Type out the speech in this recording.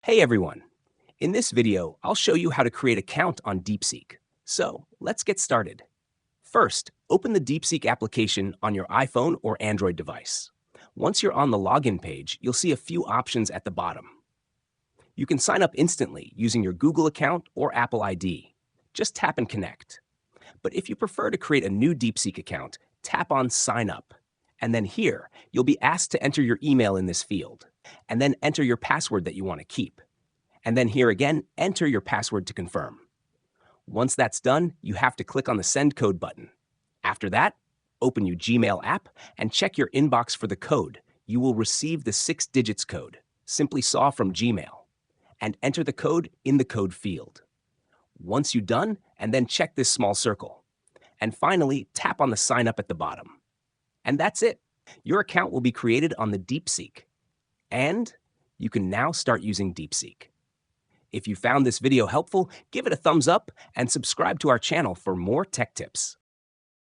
Hey everyone! In this video, I'll show you how to create an account on Deepseek. So let's get started. First, open the Deepseek application on your iPhone or Android device. Once you're on the login page, you'll see a few options at the bottom. You can sign up instantly using your Google account or Apple ID. Just tap and connect. But if you prefer to create a new Deepseek account, tap on Sign Up. And then here, you'll be asked to enter your email in this field, and then enter your password that you want to keep. And then here again, enter your password to confirm. Once that's done, you have to click on the Send Code button. After that, open your Gmail app and check your inbox for the code. You will receive the 6 digits code, simply saw from Gmail, and enter the code in the code field. Once you're done, and then check this small circle. And finally, tap on the Sign Up at the bottom. And that's it. Your account will be created on the Deepseek. And you can now start using Deepseek. If you found this video helpful, give it a thumbs up and subscribe to our channel for more tech tips.